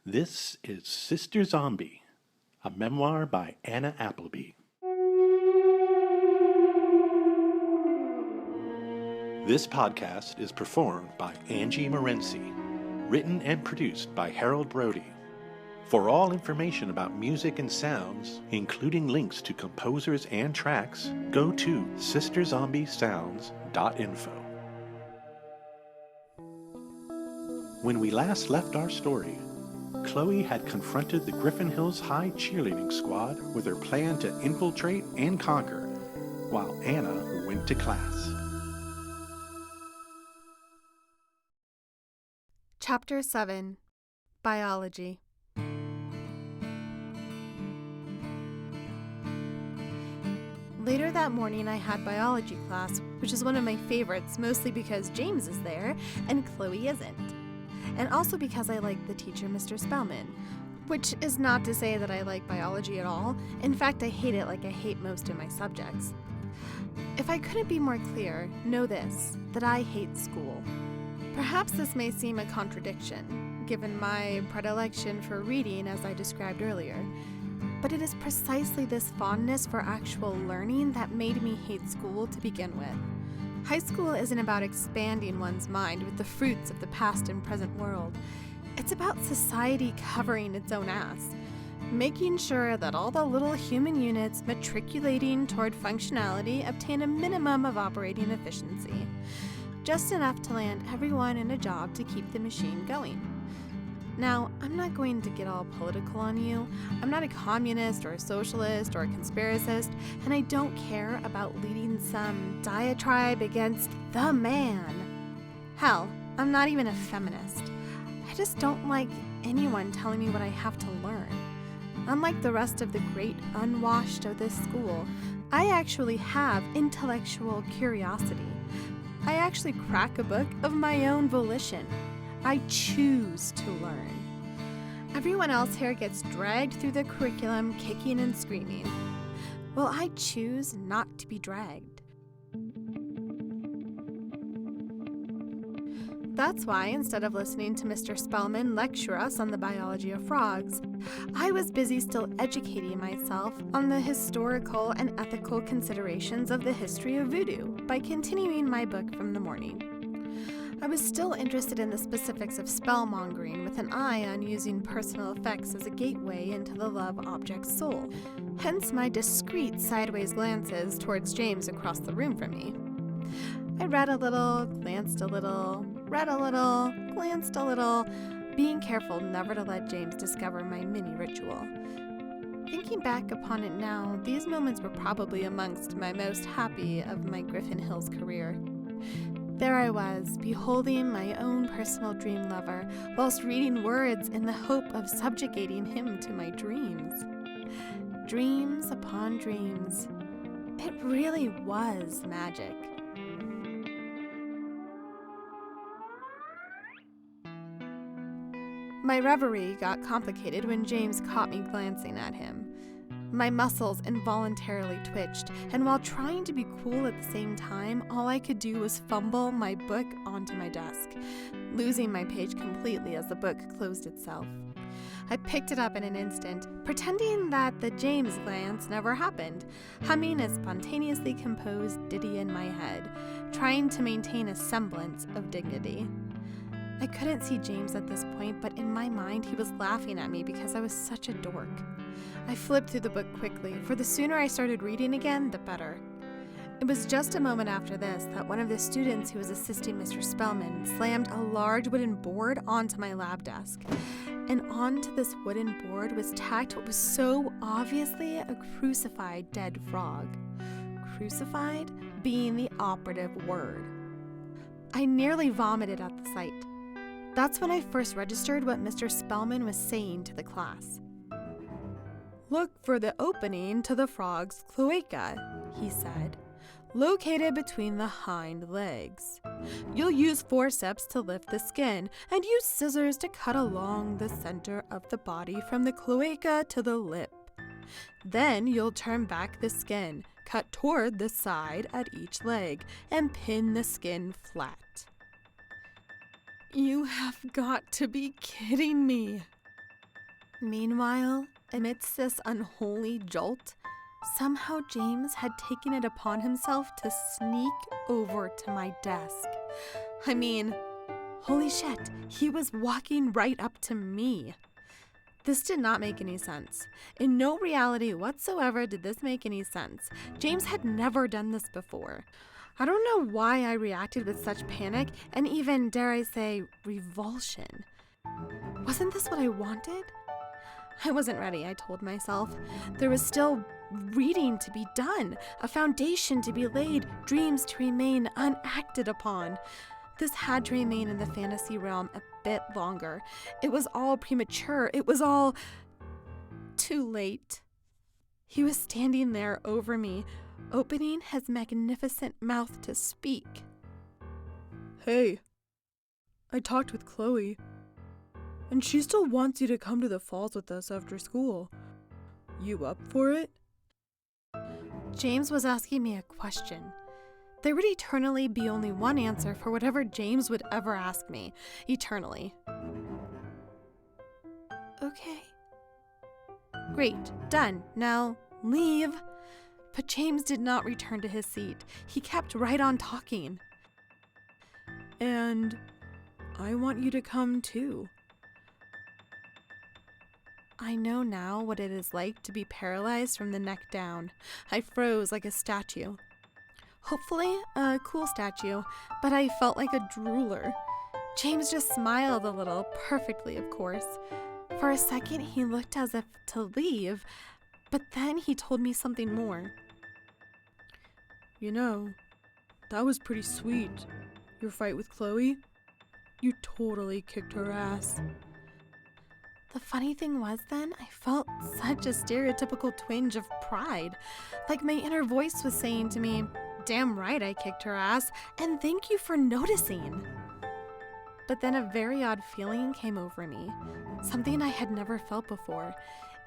This is Sister Zombie, a memoir by Anna Appleby. This podcast is performed by Angie Morency, written and produced by Harold Brody. For all information about music and sounds, including links to composers and tracks, go to sisterzombiessounds.info. When we last left our story, Chloe had confronted the Griffin Hills High cheerleading squad with her plan to infiltrate and conquer, while Anna went to class. Chapter 7. Biology. Later that morning I had biology class, which is one of my favorites, mostly because James is there and Chloe isn't. And also because I like the teacher, Mr. Spellman, which is not to say that I like biology at all. In fact, I hate it like I hate most of my subjects. If I couldn't be more clear, know this, that I hate school. Perhaps this may seem a contradiction, given my predilection for reading as I described earlier, but it is precisely this fondness for actual learning that made me hate school to begin with. High school isn't about expanding one's mind with the fruits of the past and present world. It's about society covering its own ass, making sure that all the little human units matriculating toward functionality obtain a minimum of operating efficiency, just enough to land everyone in a job to keep the machine going. Now, I'm not going to get all political on you. I'm not a communist or a socialist or a conspiracist, and I don't care about leading some diatribe against the man. Hell, I'm not even a feminist. I just don't like anyone telling me what I have to learn. Unlike the rest of the great unwashed of this school, I actually have intellectual curiosity. I actually crack a book of my own volition. I choose to learn. Everyone else here gets dragged through the curriculum kicking and screaming. Well, I choose not to be dragged. That's why, instead of listening to Mr. Spellman lecture us on the biology of frogs, I was busy still educating myself on the historical and ethical considerations of the history of voodoo by continuing my book from the morning. I was still interested in the specifics of spellmongering with an eye on using personal effects as a gateway into the love object's soul, hence my discreet sideways glances towards James across the room from me. I read a little, glanced a little, read a little, glanced a little, being careful never to let James discover my mini ritual. Thinking back upon it now, these moments were probably amongst my most happy of my Griffin Hills career. There I was, beholding my own personal dream lover, whilst reading words in the hope of subjugating him to my dreams. Dreams upon dreams. It really was magic. My reverie got complicated when James caught me glancing at him. My muscles involuntarily twitched, and while trying to be cool at the same time, all I could do was fumble my book onto my desk, losing my page completely as the book closed itself. I picked it up in an instant, pretending that the James glance never happened, humming a spontaneously composed ditty in my head, trying to maintain a semblance of dignity. I couldn't see James at this point, but in my mind he was laughing at me because I was such a dork. I flipped through the book quickly, for the sooner I started reading again, the better. It was just a moment after this that one of the students who was assisting Mr. Spellman slammed a large wooden board onto my lab desk. And onto this wooden board was tacked what was so obviously a crucified dead frog. Crucified being the operative word. I nearly vomited at the sight. That's when I first registered what Mr. Spellman was saying to the class. "Look for the opening to the frog's cloaca," he said, "located between the hind legs. You'll use forceps to lift the skin and use scissors to cut along the center of the body from the cloaca to the lip. Then you'll turn back the skin, cut toward the side at each leg, and pin the skin flat." You have got to be kidding me. Meanwhile, amidst this unholy jolt, somehow James had taken it upon himself to sneak over to my desk. I mean, holy shit, he was walking right up to me. This did not make any sense. In no reality whatsoever did this make any sense. James had never done this before. I don't know why I reacted with such panic and even, dare I say, revulsion. Wasn't this what I wanted? I wasn't ready, I told myself. There was still reading to be done, a foundation to be laid, dreams to remain unacted upon. This had to remain in the fantasy realm a bit longer. It was all premature. It was all too late. He was standing there over me, opening his magnificent mouth to speak. Hey, I talked with Chloe, and she still wants you to come to the falls with us after school. You up for it? James was asking me a question. There would eternally be only one answer for whatever James would ever ask me. Eternally. Okay. Great. Done. Now, leave. But James did not return to his seat. He kept right on talking. And I want you to come too. I know now what it is like to be paralyzed from the neck down. I froze like a statue. Hopefully a cool statue, but I felt like a drooler. James just smiled a little, perfectly of course. For a second he looked as if to leave, but then he told me something more. You know, that was pretty sweet. Your fight with Chloe? You totally kicked her ass. The funny thing was then, I felt such a stereotypical twinge of pride. Like my inner voice was saying to me, damn right I kicked her ass, and thank you for noticing. But then a very odd feeling came over me, something I had never felt before.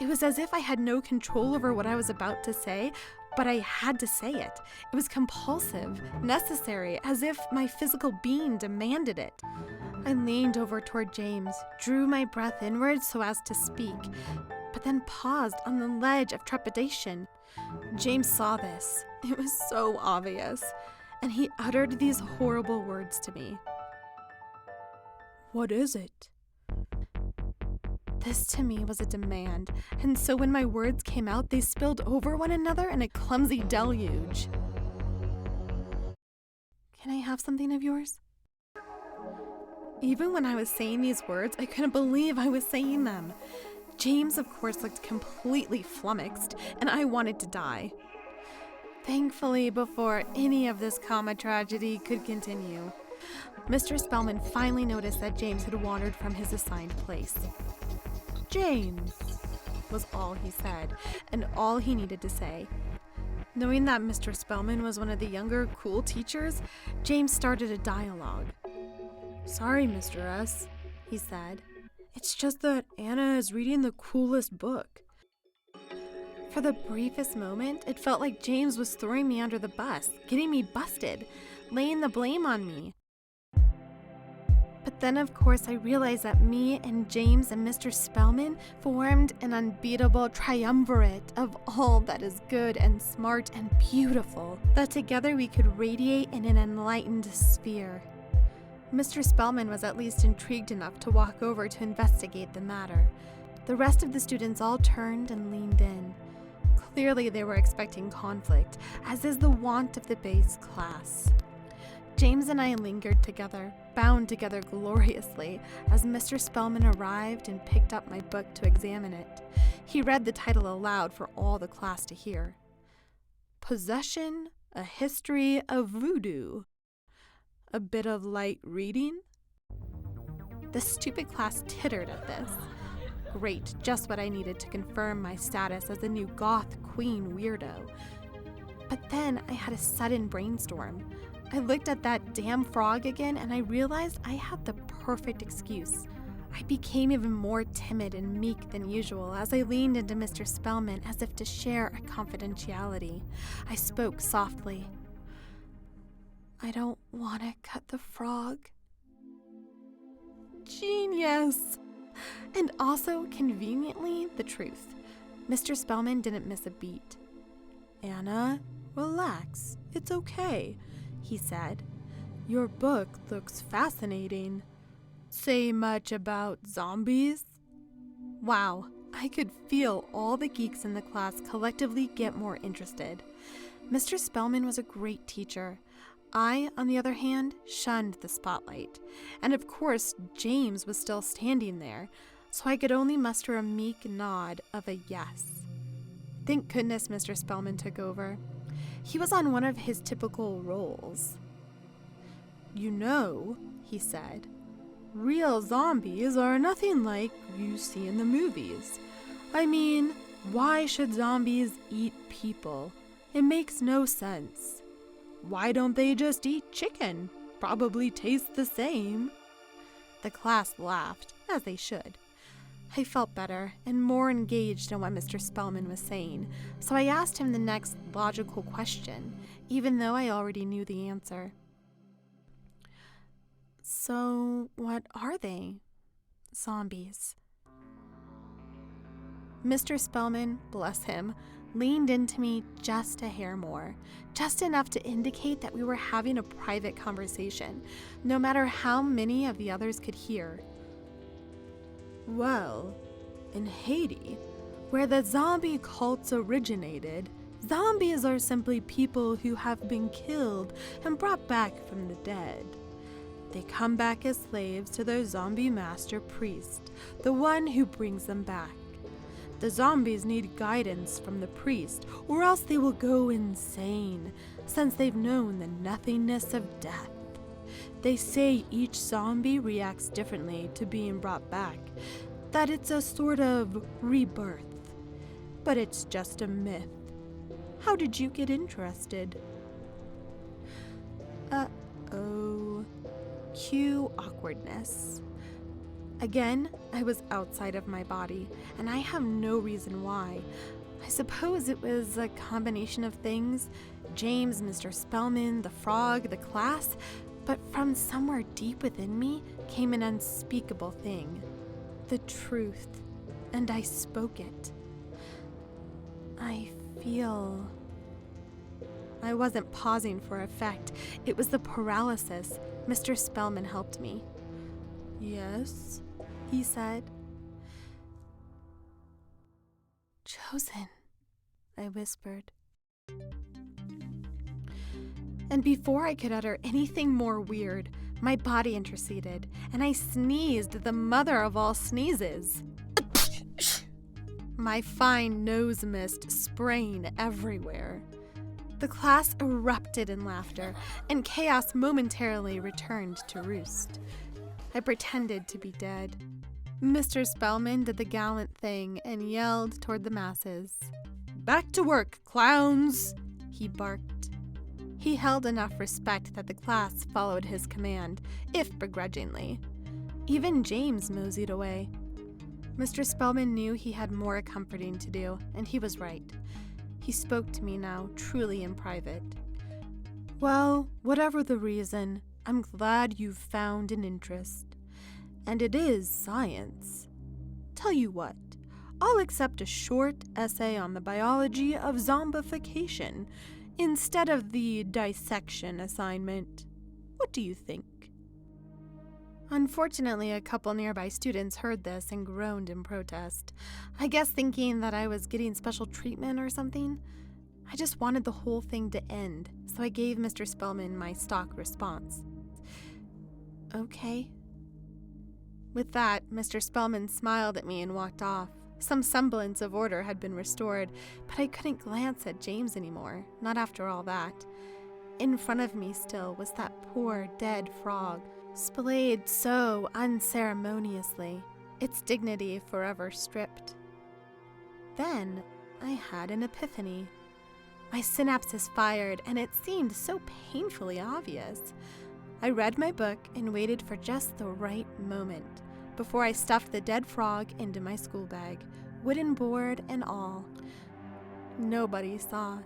It was as if I had no control over what I was about to say, but I had to say it. It was compulsive, necessary, as if my physical being demanded it. I leaned over toward James, drew my breath inward so as to speak, but then paused on the ledge of trepidation. James saw this. It was so obvious, and he uttered these horrible words to me. What is it? This to me was a demand, and so when my words came out, they spilled over one another in a clumsy deluge. Can I have something of yours? Even when I was saying these words, I couldn't believe I was saying them. James, of course, looked completely flummoxed, and I wanted to die. Thankfully, before any of this comma tragedy could continue, Mr. Spellman finally noticed that James had wandered from his assigned place. James, was all he said, and all he needed to say. Knowing that Mr. Spellman was one of the younger, cool teachers, James started a dialogue. Sorry, Mr. S., he said. It's just that Anna is reading the coolest book. For the briefest moment, it felt like James was throwing me under the bus, getting me busted, laying the blame on me. But then, of course, I realized that me and James and Mr. Spellman formed an unbeatable triumvirate of all that is good and smart and beautiful, that together we could radiate in an enlightened sphere. Mr. Spellman was at least intrigued enough to walk over to investigate the matter. The rest of the students all turned and leaned in. Clearly they were expecting conflict, as is the wont of the base class. James and I lingered together, bound together gloriously, as Mr. Spellman arrived and picked up my book to examine it. He read the title aloud for all the class to hear. Possession, a History of Voodoo. A bit of light reading? The stupid class tittered at this. Great, just what I needed to confirm my status as a new goth queen weirdo. But then I had a sudden brainstorm. I looked at that damn frog again and I realized I had the perfect excuse. I became even more timid and meek than usual as I leaned into Mr. Spellman as if to share a confidentiality. I spoke softly. I don't want to cut the frog. Genius! And also, conveniently, the truth. Mr. Spellman didn't miss a beat. "Anna, relax. It's okay," he said. "Your book looks fascinating. Say much about zombies?" Wow, I could feel all the geeks in the class collectively get more interested. Mr. Spellman was a great teacher. I, on the other hand, shunned the spotlight. And of course, James was still standing there, so I could only muster a meek nod of a yes. Thank goodness Mr. Spellman took over. He was on one of his typical roles. "You know," he said, "real zombies are nothing like you see in the movies. I mean, why should zombies eat people? It makes no sense. Why don't they just eat chicken? Probably tastes the same." The class laughed, as they should. I felt better and more engaged in what Mr. Spellman was saying, so I asked him the next logical question, even though I already knew the answer. "So, what are they?" "Zombies." Mr. Spellman, bless him, leaned into me just a hair more, just enough to indicate that we were having a private conversation, no matter how many of the others could hear. "Well, in Haiti, where the zombie cults originated, zombies are simply people who have been killed and brought back from the dead. They come back as slaves to their zombie master priest, the one who brings them back. The zombies need guidance from the priest, or else they will go insane, since they've known the nothingness of death. They say each zombie reacts differently to being brought back, that it's a sort of rebirth. But it's just a myth. How did you get interested?" Uh-oh. Cue awkwardness. Again, I was outside of my body, and I have no reason why. I suppose it was a combination of things. James, Mr. Spellman, the frog, the class, but from somewhere deep within me came an unspeakable thing. The truth, and I spoke it. I wasn't pausing for effect. It was the paralysis. Mr. Spellman helped me. "Yes?" he said. "Chosen," I whispered. And before I could utter anything more weird, my body interceded, and I sneezed the mother of all sneezes. My fine nose mist spraying everywhere. The class erupted in laughter, and chaos momentarily returned to roost. I pretended to be dead. Mr. Spellman did the gallant thing and yelled toward the masses. "Back to work, clowns!" he barked. He held enough respect that the class followed his command, if begrudgingly. Even James moseyed away. Mr. Spellman knew he had more comforting to do, and he was right. He spoke to me now, truly in private. "Well, whatever the reason, I'm glad you've found an interest. And it is science. Tell you what, I'll accept a short essay on the biology of zombification instead of the dissection assignment. What do you think?" Unfortunately, a couple nearby students heard this and groaned in protest, I guess thinking that I was getting special treatment or something. I just wanted the whole thing to end, so I gave Mr. Spellman my stock response. "Okay." With that, Mr. Spellman smiled at me and walked off. Some semblance of order had been restored, but I couldn't glance at James anymore, not after all that. In front of me still was that poor dead frog, splayed so unceremoniously, its dignity forever stripped. Then I had an epiphany. My synapses fired, and it seemed so painfully obvious. I read my book and waited for just the right moment before I stuffed the dead frog into my school bag, wooden board and all. Nobody saw.